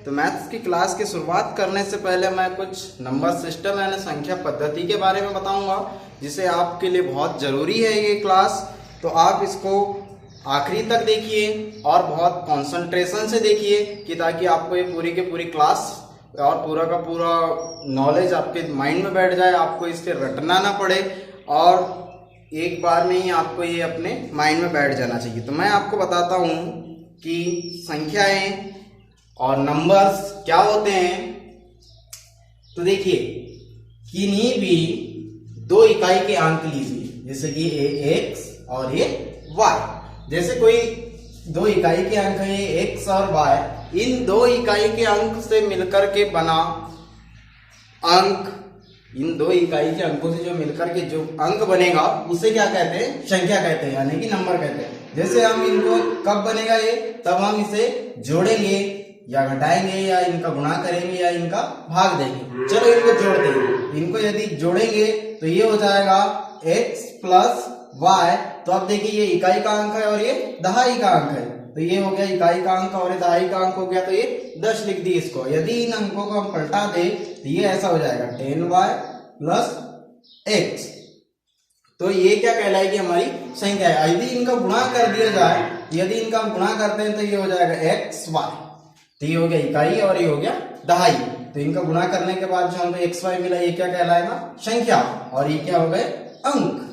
तो मैथ्स की क्लास की शुरुआत करने से पहले मैं कुछ नंबर सिस्टम यानी संख्या पद्धति के बारे में बताऊंगा, जिसे आपके लिए बहुत ज़रूरी है ये क्लास। तो आप इसको आखिरी तक देखिए और बहुत कंसंट्रेशन से देखिए कि ताकि आपको ये पूरी की पूरी क्लास और पूरा का पूरा नॉलेज आपके माइंड में बैठ जाए, आपको इसके रटना ना पड़े और एक बार में ही आपको ये अपने माइंड में बैठ जाना चाहिए। तो मैं आपको बताता हूँ कि संख्याएं और नंबर्स क्या होते हैं। तो देखिए, किन्हीं भी दो इकाई के अंक लीजिए, जैसे कि ये x और ये y। जैसे कोई दो इकाई के अंक है ये x और y, इन दो इकाई के अंक से मिलकर के बना अंक, इन दो इकाई के अंकों से जो मिलकर के जो अंक बनेगा उसे क्या कहते हैं? संख्या कहते हैं, यानी कि नंबर कहते हैं। जैसे हम इनको कब बनेगा ये, तब हम इसे जोड़ेंगे या घटाएंगे या इनका गुणा करेंगे या इनका भाग देंगे। चलो इनको जोड़ते हैं। इनको यदि जोड़ेंगे तो ये हो जाएगा x प्लस y। तो अब देखिए, ये इकाई का अंक है और ये दहाई का अंक है, तो ये हो गया इकाई का अंक और ये दहाई का अंक हो गया, तो ये 10 लिख दी इसको। यदि इन अंकों को हम पलटा दें तो ये ऐसा हो जाएगा 10y प्लस x। तो ये क्या कहलाएगी? हमारी संख्या है। यदि इनका गुणा कर दिया जाए, यदि इनका हम गुणा करते हैं तो ये हो जाएगा xy। तो ये हो गया इकाई और ये हो गया दहाई। तो इनका गुणा करने के बाद जो हमको xy मिला, ये क्या कहलाएगा? संख्या। और ये क्या हो गए? अंक।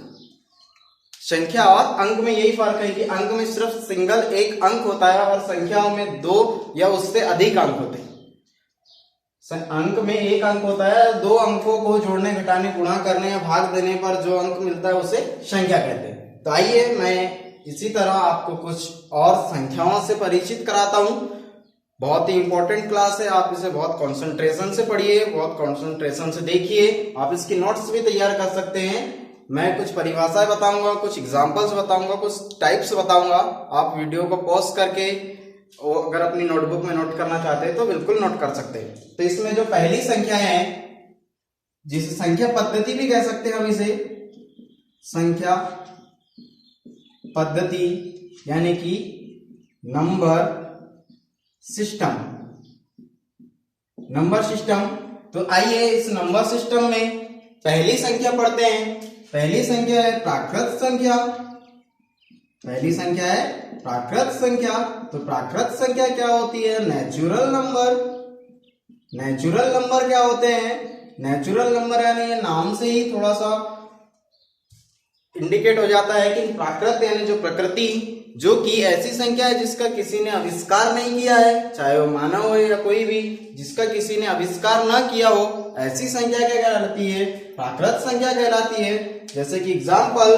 संख्या और अंक में यही फर्क है कि अंक में सिर्फ सिंगल एक अंक होता है और संख्याओं में दो या उससे अधिक अंक होते हैं। अंक में एक अंक होता है, दो अंकों को जोड़ने, घटाने, गुणा करने या भाग देने पर जो अंक मिलता है उसे संख्या कहते हैं। तो आइए मैं इसी तरह आपको कुछ और संख्याओं से परिचित कराता हूं। बहुत ही इंपॉर्टेंट क्लास है, आप इसे बहुत कंसंट्रेशन से पढ़िए, बहुत कंसंट्रेशन से देखिए। आप इसकी नोट्स भी तैयार कर सकते हैं। मैं कुछ परिभाषाएं बताऊंगा, कुछ एग्जांपल्स बताऊंगा, कुछ टाइप्स बताऊंगा। आप वीडियो को पॉज करके अगर अपनी नोटबुक में नोट करना चाहते हैं तो बिल्कुल नोट कर सकते हैं। तो इसमें जो पहली संख्या है, जिसे संख्या पद्धति भी कह सकते हैं हम इसे, संख्या पद्धति यानी कि नंबर सिस्टम। Number system. तो आइए इस नंबर सिस्टम में पहली संख्या पढ़ते हैं। पहली संख्या है प्राकृत संख्या। पहली संख्या है प्राकृत संख्या। तो प्राकृत संख्या क्या होती है? Natural number. नेचुरल नंबर क्या होते हैं? नेचुरल नंबर यानी ये नाम से ही थोड़ा सा इंडिकेट हो जाता है कि प्राकृत यानी जो प्रकृति, जो कि ऐसी संख्या है जिसका किसी ने आविष्कार नहीं किया है, चाहे वो मानव हो या कोई भी, जिसका किसी ने आविष्कार ना किया हो, ऐसी संख्या क्या कहलाती है? प्राकृत संख्या कहलाती है। जैसे कि एग्जाम्पल,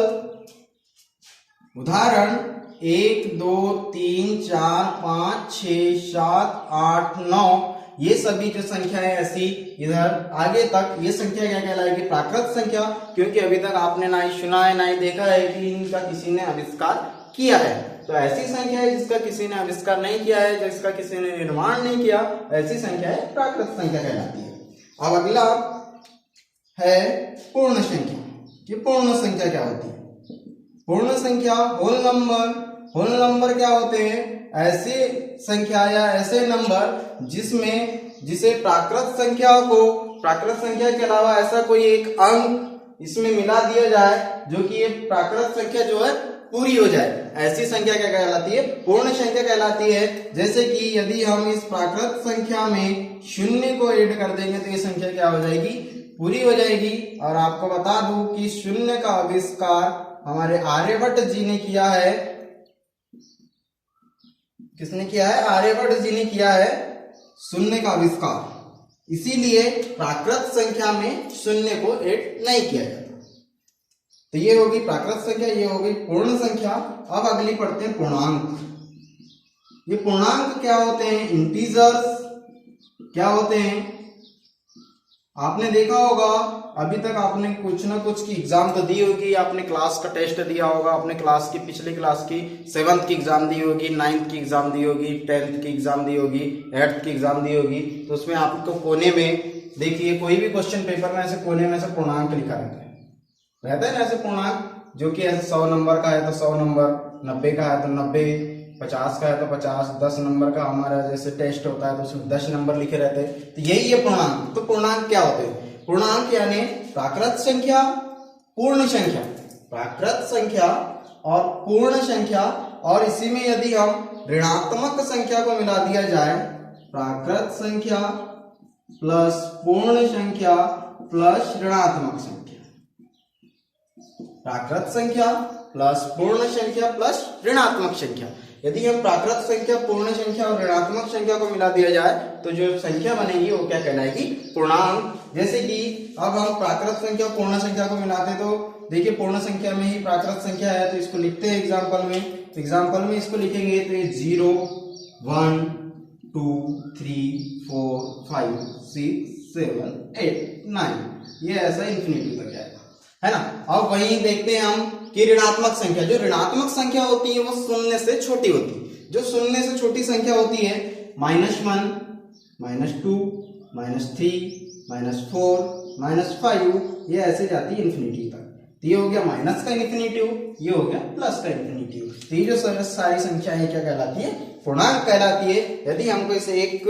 उदाहरण 1 2 3 4 5 6 7 8 9, ये सभी जो संख्या है ऐसी इधर आगे तक, ये संख्या क्या कहलाएगी? प्राकृत संख्या। क्योंकि अभी तक आपने ना ही सुना है ना ही देखा है कि इनका किसी ने आविष्कार किया है। तो ऐसी संख्या है जिसका किसी ने आविष्कार नहीं किया है, जिसका किसी ने निर्माण नहीं किया, ऐसी संख्या है प्राकृत संख्या कहलाती है। अब अगला है पूर्ण संख्या। कि पूर्ण संख्या क्या होती है? पूर्ण संख्या, होल नंबर। होल नंबर क्या होते हैं? ऐसी संख्या या ऐसे नंबर जिसे प्राकृत संख्या को, प्राकृत संख्या के अलावा ऐसा कोई एक अंक इसमें मिला दिया जाए जो कि ये प्राकृत संख्या जो है पूरी हो जाए, ऐसी संख्या क्या कहलाती है? पूर्ण संख्या कहलाती है। जैसे कि यदि हम इस प्राकृत संख्या में शून्य को ऐड कर देंगे तो ये संख्या क्या हो जाएगी? पूरी हो जाएगी। और आपको बता दूं कि शून्य का आविष्कार हमारे आर्यभट्ट जी ने किया है। किसने किया है? आर्यभट्ट जी ने किया है शून्य का आविष्कार। इसीलिए प्राकृत संख्या में शून्य को ऐड नहीं किया जाता। तो ये होगी प्राकृत संख्या, ये होगी पूर्ण संख्या। अब अगली पढ़ते हैं पूर्णांक। ये पूर्णांक क्या होते हैं? इंटीजर्स क्या होते हैं? आपने देखा होगा, अभी तक आपने कुछ ना कुछ की एग्जाम तो दी होगी, आपने क्लास का टेस्ट दिया होगा, आपने क्लास की पिछली क्लास की 7th की एग्जाम दी होगी, 9th की एग्जाम दी होगी, 10th की एग्जाम दी होगी, 8th की एग्जाम दी होगी। तो उसमें आपको कोने में देखिए, कोई भी क्वेश्चन पेपर में ऐसे कोने में ऐसे पूर्णांक लिखा रहता है ना, ऐसे पूर्णांक जो कि ऐसे 100 नंबर का है तो 100 नंबर, 90 का है तो 90, 50 का है तो 50, 10 नंबर का हमारा जैसे टेस्ट होता है तो उसमें 10 नंबर लिखे रहते हैं। तो यही है पूर्णांक। तो पूर्णांक क्या होते हैं? पूर्णांक यानी प्राकृत संख्या, पूर्ण संख्या, प्राकृत संख्या और पूर्ण संख्या, और इसी में यदि हम ऋणात्मक संख्या को मिला दिया जाए, प्राकृत संख्या प्लस पूर्ण संख्या प्लस ऋणात्मक संख्या, प्राकृत संख्या प्लस पूर्ण संख्या प्लस ऋणात्मक संख्या, यदि हम प्राकृत संख्या, पूर्ण संख्या और ऋणात्मक संख्या को मिला दिया जाए तो जो संख्या बनेगी वो क्या कहलाएगी? पूर्णांक। जैसे कि अब हम प्राकृत संख्या पूर्ण संख्या को मिलाते हैं तो देखिए पूर्ण संख्या में ही प्राकृत संख्या है तो इसको लिखते हैं एग्जाम्पल में। एग्जाम्पल में इसको लिखेंगे तो ये 0, 1, 2, 3, 4, 5, 6, 7, 8, 9, ये ऐसा इंफिनिटी तक जाएगा, है ना। अब वही देखते हैं हम कि ऋणात्मक संख्या, जो ऋणात्मक संख्या होती है वो शून्य से छोटी होती है। जो शून्य से छोटी संख्या होती है -1, -2, -3, -4, -5, ये ऐसे जाती है इंफिनिटी तक। तो ये हो गया माइनस का इन्फिनिटिव, ये हो गया प्लस का इन्फिनिटिव। तो ये जो सारी संख्याएं क्या कहलाती है? पूर्णांक कहलाती है। यदि हमको इसे एक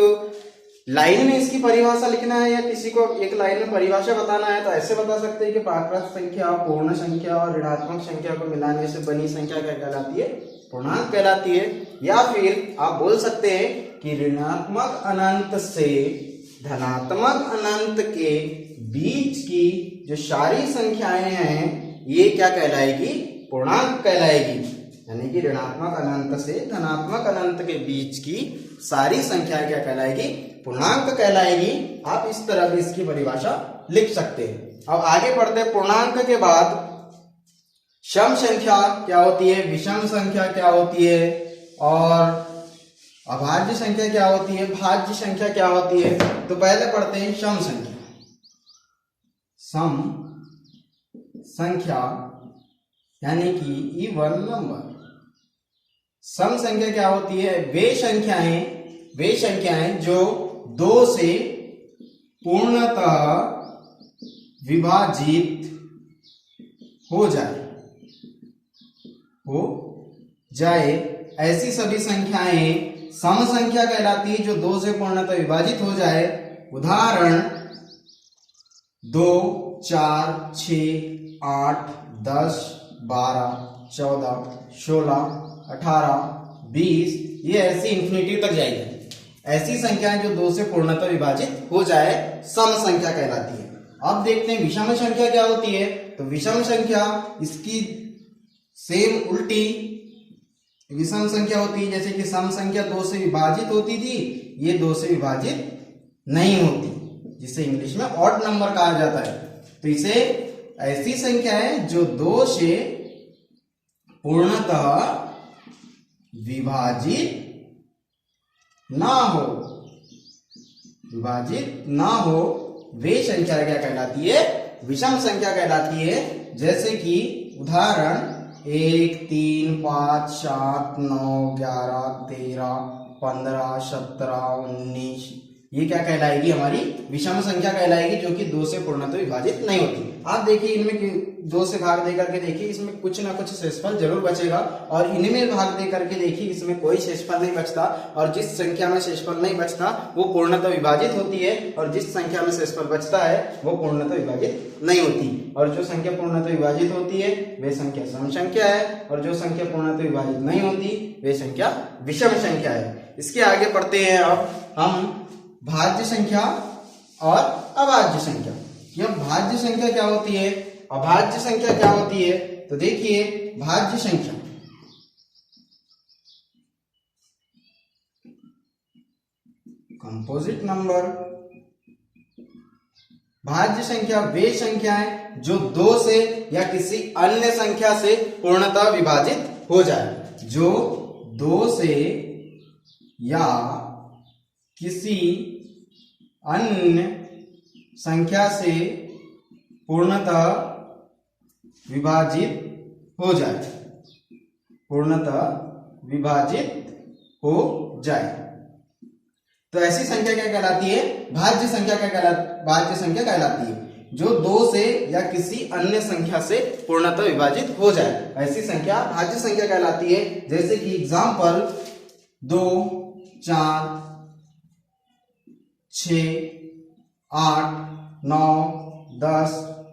लाइन में इसकी परिभाषा लिखना है या किसी को एक लाइन में परिभाषा बताना है तो ऐसे बता सकते हैं कि प्राकृत संख्या, पूर्ण संख्या और ऋणात्मक संख्या को मिलाने से बनी संख्या क्या कहलाती है? पूर्णांक कहलाती है। या फिर आप बोल सकते हैं कि ऋणात्मक अनंत से धनात्मक अनंत के बीच की जो सारी संख्याएं हैं ये क्या कहलाएगी? पूर्णांक कहलाएगी। यानी कि ऋणात्मक अनंत से धनात्मक अनंत के बीच की सारी संख्याएं क्या कहलाएगी? पूर्णांक कहलाएगी। आप इस तरह भी इसकी परिभाषा लिख सकते हैं। अब आगे बढ़ते हैं। पूर्णांक के बाद सम संख्या क्या होती है, विषम संख्या क्या होती है और अभाज्य संख्या क्या होती है, भाज्य संख्या क्या होती है। तो पहले पढ़ते हैं सम संख्या। सम संख्या यानी कि इवन नंबर। सम संख्या क्या होती है? वे संख्याएं जो 2 से पूर्णतः विभाजित हो जाए ऐसी सभी संख्याएं सम संख्या कहलाती है, जो 2 से पूर्णतः विभाजित हो जाए। उदाहरण 2, 4, 6, 8, 10, 12, 14, 16, 18, 20, ये ऐसी इंफिनिटी तक जाएगी। ऐसी संख्याएं जो 2 से पूर्णतः विभाजित हो जाए सम संख्या कहलाती है। अब देखते हैं विषम संख्या क्या होती है। तो विषम संख्या इसकी सेम उल्टी विषम संख्या होती है। जैसे कि सम संख्या 2 से विभाजित होती थी, ये 2 से विभाजित नहीं होती, जिसे इंग्लिश में ऑड नंबर कहा जाता है। तो इसे ऐसी संख्या है जो 2 से पूर्णतः विभाजित ना हो, वे संख्या क्या कहलाती है? विषम संख्या कहलाती है। जैसे कि उदाहरण 1, 3, 5, 7, 9, 11, 13, 15, 17, 19, ये क्या कहलाएगी? हमारी विषम संख्या कहलाएगी, जो कि 2 से पूर्णतः विभाजित नहीं होती। आप देखिए इनमें 2 से भाग दे करके देखिए, इसमें कुछ ना कुछ शेषफल जरूर बचेगा, और इनमें भाग दे करके देखिए इसमें कोई शेषफल नहीं बचता। और जिस संख्या में शेषफल नहीं बचता वो पूर्णतः विभाजित होती है, और जिस संख्या में शेषफल बचता है वो पूर्णतः विभाजित नहीं होती। और जो संख्या पूर्णतः विभाजित होती है वे संख्या सम संख्या है, और जो संख्या पूर्णतः विभाजित नहीं होती वे संख्या विषम संख्या है। इसके आगे पढ़ते हैं अब हम भाज्य संख्या और अभाज्य संख्या। यह भाज्य संख्या क्या होती है, अभाज्य संख्या क्या होती है? तो देखिए भाज्य संख्या कंपोजिट नंबर। भाज्य संख्या वे संख्याएं जो 2 से या किसी अन्य संख्या से पूर्णतः विभाजित हो जाए, जो 2 से या किसी अन्य संख्या से पूर्णतः विभाजित हो जाए, तो ऐसी संख्या क्या कहलाती है? भाज्य संख्या कहलाती है। जो 2 से या किसी अन्य संख्या से पूर्णतः विभाजित हो जाए, ऐसी संख्या भाज्य संख्या कहलाती है। जैसे कि एग्जाम्पल 2, 4, 6, 8, 9, 10,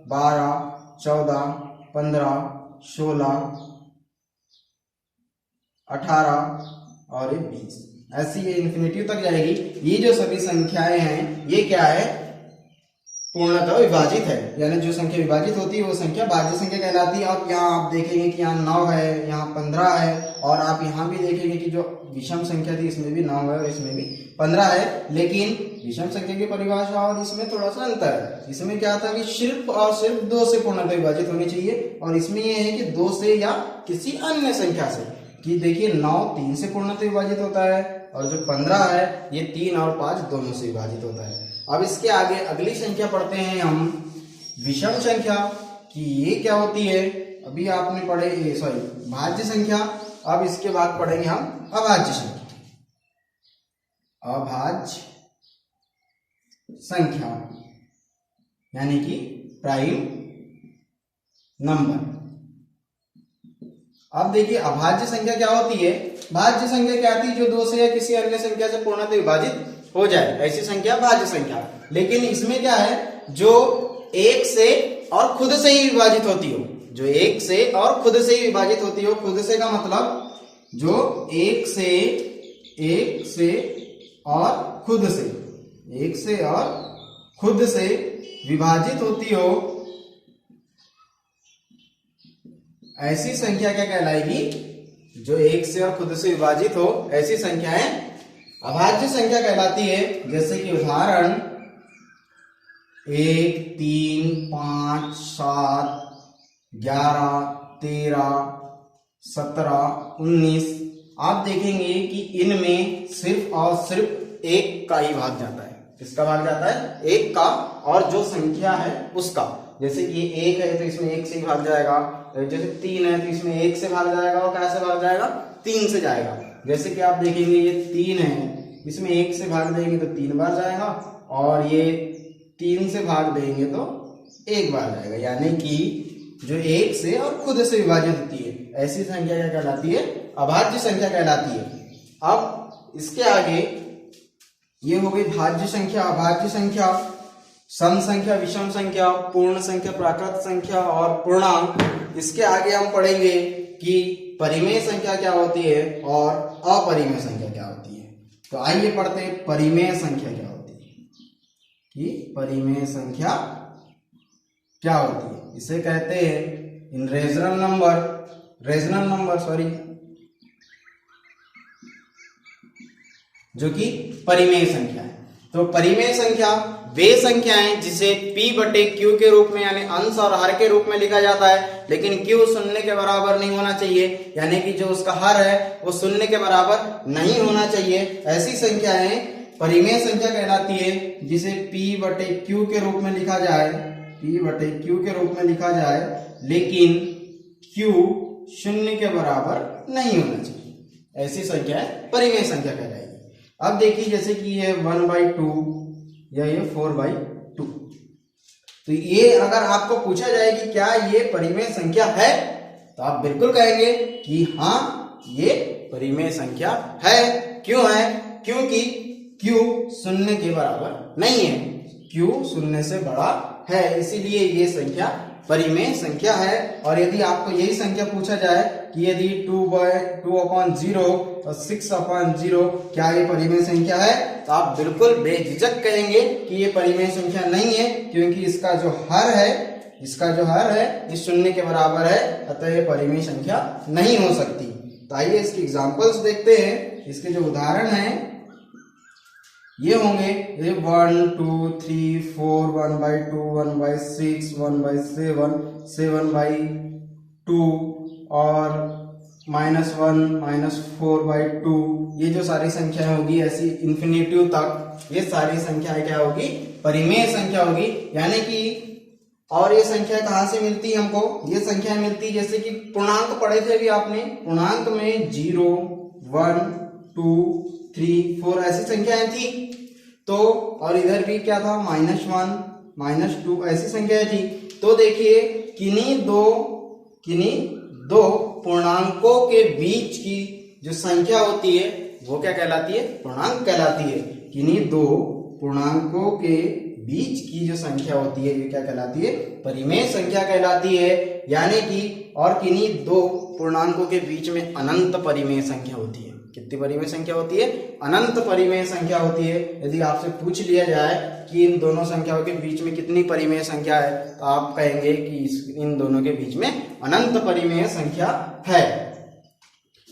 12, 14, 15, 16, 18 और ये 20, ऐसी ये इन्फिनिटी तक जाएगी। ये जो सभी संख्याएं हैं ये क्या है, पूर्णतः विभाजित है, यानी जो संख्या विभाजित होती है वो संख्या भाज्य संख्या कहलाती है। अब यहाँ आप देखेंगे कि यहाँ 9 है, यहाँ 15 है, और आप यहाँ भी देखेंगे कि जो विषम संख्या थी इसमें भी 9 है और इसमें भी 15 है। लेकिन विषम संख्या की परिभाषा और इसमें थोड़ा सा अंतर है। इसमें क्या था कि सिर्फ और सिर्फ 2 से पूर्णतः विभाजित होनी चाहिए, और इसमें ये है कि 2 से या किसी अन्य संख्या से। कि देखिए 9 3 से पूर्णतः विभाजित होता है, और जो 15 है ये 3 और 5 दोनों से विभाजित होता है। अब इसके आगे अगली संख्या पढ़ते हैं हम विषम संख्या, कि ये क्या होती है। अभी आपने पढ़े भाज्य संख्या, अब इसके बाद पढ़ेंगे हम अभाज्य संख्या। अभाज्य संख्या यानी कि प्राइम नंबर। अब देखिए अभाज्य संख्या क्या होती है। भाज्य संख्या क्या आती है, जो 2 से या किसी अन्य संख्या से पूर्णतः विभाजित हो जाए, ऐसी संख्या भाज्य संख्या। लेकिन इसमें क्या है, जो 1 से और खुद से ही विभाजित होती हो, जो 1 से और खुद से ही विभाजित होती हो। खुद से का मतलब जो 1 से और खुद से, 1 से और खुद से विभाजित होती हो, ऐसी संख्या क्या कहलाएगी, जो 1 से और खुद से विभाजित हो, ऐसी संख्याएं अभाज्य संख्या कहलाती है। जैसे कि उदाहरण 1, 3, 5, 7, 11, 13, 17, 19। आप देखेंगे कि इनमें सिर्फ और सिर्फ 1 का ही भाग जाता है। किसका भाग जाता है, 1 का, और जो संख्या है उसका। जैसे कि 1 है तो इसमें 1 से ही भाग जाएगा, जैसे 3 है तो इसमें 1 से भाग जाएगा, और कैसे भाग जाएगा, 3 से जाएगा। जैसे कि आप देखेंगे ये 3 है, इसमें 1 से भाग देंगे तो 3 बार जाएगा, और ये 3 से भाग देंगे तो 1 बार जाएगा। यानी कि जो 1 से और खुद से विभाजित होती है, ऐसी संख्या क्या कहलाती है, अभाज्य संख्या कहलाती है। अब इसके आगे ये हो गई भाज्य संख्या, अभाज्य संख्या, सम संख्या, विषम संख्या, पूर्ण संख्या, प्राकृत संख्या और पूर्णांक। इसके आगे हम पढ़ेंगे कि परिमेय संख्या क्या होती है और अपरिमेय संख्या क्या होती है। तो आइए पढ़ते हैं परिमेय संख्या क्या होती है, कि परिमेय संख्या क्या होती है। इसे कहते हैं इन रेशनल नंबर जो कि परिमेय संख्या है। तो परिमेय संख्या वे संख्याएं जिसे p बटे q के रूप में यानी अंश और हर के रूप में लिखा जाता है, लेकिन q शून्य के बराबर नहीं होना चाहिए, यानी कि जो उसका हर है वो शून्य के बराबर नहीं होना चाहिए। ऐसी संख्याएं परिमेय संख्या कहलाती है, जिसे p बटे q के रूप में लिखा जाए, p बटे q के रूप में लिखा जाए, लेकिन q शून्य के बराबर नहीं होना चाहिए। ऐसी संख्याएं परिमेय संख्या कहलाएगी। अब देखिए जैसे कि ये 1/2 या ये 4/2, तो ये अगर आपको पूछा जाए कि क्या ये परिमेय संख्या है, तो आप बिल्कुल कहेंगे कि हाँ ये परिमेय संख्या है। क्यों है, क्योंकि q शून्य के बराबर नहीं है, q शून्य से बड़ा है, इसीलिए ये संख्या परिमेय संख्या है। और यदि आपको यही संख्या पूछा जाए कि यदि 2/0 और 6/0 क्या ये परिमेय संख्या है, तो आप बिल्कुल बेझिझक कहेंगे कि ये परिमेय संख्या नहीं है, क्योंकि इसका जो हर है ये शून्य के बराबर है, अतः ये परिमेय संख्या नहीं हो सकती। तो आइए इसके एग्जांपल्स देखते हैं। इसके जो उदाहरण हैं ये होंगे, ये 1, 2, 3, 4, 1/2, 1/6, 1/7, 7/2 और -1, -4/2। ये जो सारी संख्याएं होगी ऐसी इन्फिनिटी तक, ये सारी संख्याएं क्या होगी, परिमेय संख्या होगी। यानी कि और ये संख्या कहाँ से मिलती है हमको, ये संख्या मिलती है जैसे कि पूर्णांक पढ़े थे अभी आपने, पूर्णांक में 0, 1, 2, 3, 4 ऐसी संख्याएं थी। तो और इधर भी क्या था, -1, -2 ऐसी संख्या थी। तो देखिए किन्हीं दो पूर्णांकों के बीच की जो संख्या होती है वो क्या कहलाती है? पूर्णांक कहलाती है। किन्हीं दो पूर्णांकों के बीच की जो संख्या होती है ये क्या कहलाती है? परिमेय संख्या कहलाती है। यानी कि और किन्हीं दो पूर्णांकों के बीच में अनंत परिमेय संख्या होती है। कितनी परिमेय संख्या होती है? अनंत परिमेय संख्या होती है। यदि आपसे पूछ लिया जाए कि इन दोनों संख्याओं के बीच में कितनी परिमेय संख्या है तो आप कहेंगे कि इन दोनों के बीच में अनंत परिमेय संख्या है।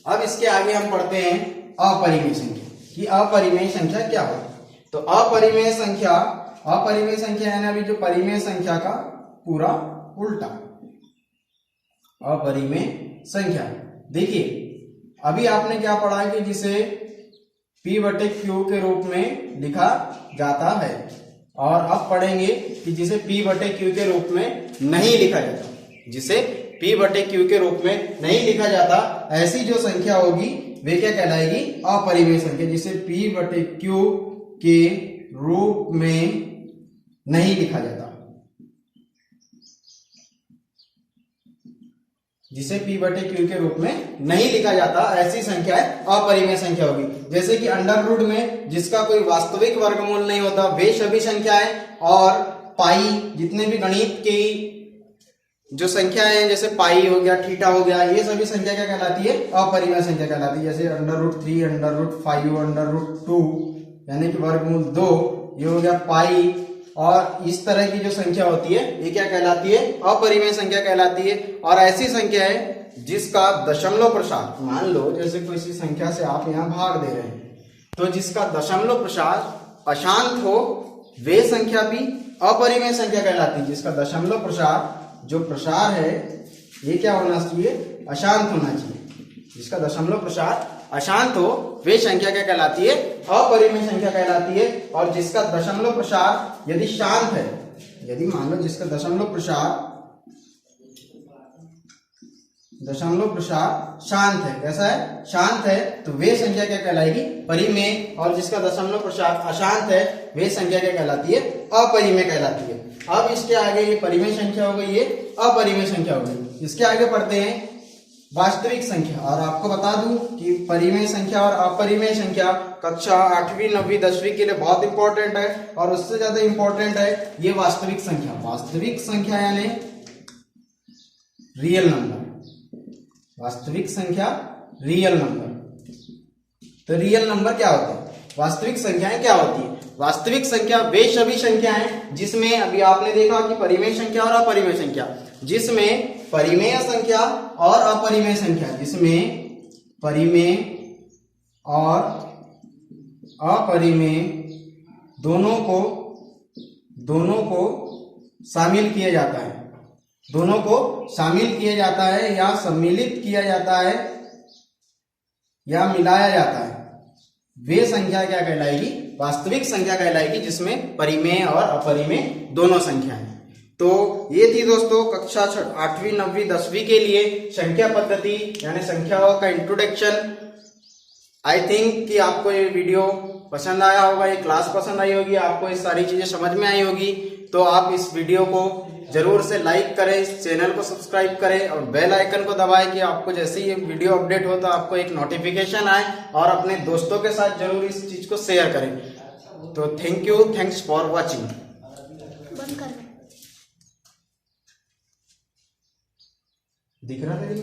अब इसके आगे हम पढ़ते हैं अपरिमेय संख्या कि अपरिमेय संख्या क्या होती है। तो अपरिमेय संख्या यानी अभी जो परिमेय संख्या का पूरा उल्टा अपरिमेय संख्या। देखिए अभी आपने क्या पढ़ा है कि जिसे P/Q के रूप में लिखा जाता है, और अब पढ़ेंगे कि जिसे P/Q के रूप में नहीं लिखा जाता। जिसे P/Q के रूप में नहीं लिखा जाता ऐसी जो संख्या होगी वे क्या कहलाएगी? अपरिमेय संख्या। जिसे P/Q के रूप में नहीं लिखा जाता, जिसे P/Q के रूप में नहीं लिखा जाता ऐसी संख्या अपरिमेय संख्या होगी। जैसे कि अंडर रूट में जिसका कोई वास्तविक वर्गमूल नहीं होता वे सभी संख्याएं, और पाई जितने भी गणित की जो संख्याएं हैं जैसे पाई हो गया, थीटा हो गया, ये सभी संख्या क्या कहलाती है? अपरिमेय संख्या कहलाती है। जैसे √3, √5, √2 यानी कि वर्गमूल 2, ये हो गया पाई, और इस तरह की जो संख्या होती है ये क्या कहलाती है? अपरिमेय संख्या कहलाती है। और ऐसी संख्या है जिसका दशमलव प्रसार, मान लो जैसे कोई सी संख्या से आप यहाँ भाग दे रहे हैं तो जिसका दशमलव प्रसार अशांत हो वे संख्या भी अपरिमेय संख्या कहलाती है। जिसका दशमलव प्रसार जो प्रसार है ये क्या होना चाहिए? अशांत होना चाहिए। जिसका दशमलव प्रसार अशांत हो वे संख्या क्या कहलाती है? अपरिमेय संख्या कहलाती है। और जिसका दशमलव प्रसार यदि शांत है, यदि मान लो जिसका दशमलव प्रसार शांत है, कैसा है? शांत है, तो वे संख्या क्या कहलाएगी? परिमेय। और जिसका दशमलव प्रसार अशांत है वे संख्या क्या कहलाती है? अपरिमेय कहलाती है। अब इसके आगे ये परिमेय संख्या हो गई, ये अपरिमेय संख्या हो गई। इसके आगे पढ़ते हैं वास्तविक संख्या। और आपको बता दूं कि परिमेय संख्या और अपरिमेय संख्या कक्षा 8वीं 9वीं 10वीं के लिए बहुत इंपॉर्टेंट है, और उससे ज्यादा इंपॉर्टेंट है ये वास्तविक संख्या। वास्तविक संख्या यानी रियल नंबर। वास्तविक संख्या रियल नंबर। तो रियल नंबर क्या होते हैं? वास्तविक संख्याएं क्या होती है? वास्तविक संख्या वे सभी संख्याएं जिसमें अभी आपने देखा कि परिमेय संख्या और अपरिमेय संख्या, जिसमें परिमेय संख्या और अपरिमेय संख्या, जिसमें परिमेय और अपरिमेय दोनों को शामिल किया जाता है। दोनों को शामिल किया जाता है या सम्मिलित किया जाता है या मिलाया जाता है, वे संख्या क्या कहलाएगी? वास्तविक संख्या कहलाएगी, जिसमें परिमेय और अपरिमेय दोनों संख्याएं। तो ये थी दोस्तों कक्षा 8वीं 9वीं 10वीं के लिए संख्या पद्धति यानी संख्याओं का इंट्रोडक्शन। आई थिंक कि आपको ये वीडियो पसंद आया होगा, ये क्लास पसंद आई होगी, आपको ये सारी चीजें समझ में आई होगी। तो आप इस वीडियो को जरूर से लाइक करें, इस चैनल को सब्सक्राइब करें और बेल आइकन को दबाएं कि आपको जैसे ही ये वीडियो अपडेट हो तो आपको एक नोटिफिकेशन आए, और अपने दोस्तों के साथ जरूर इस चीज को शेयर करें। तो थैंक्स फॉर वॉचिंग। दिख रहा है?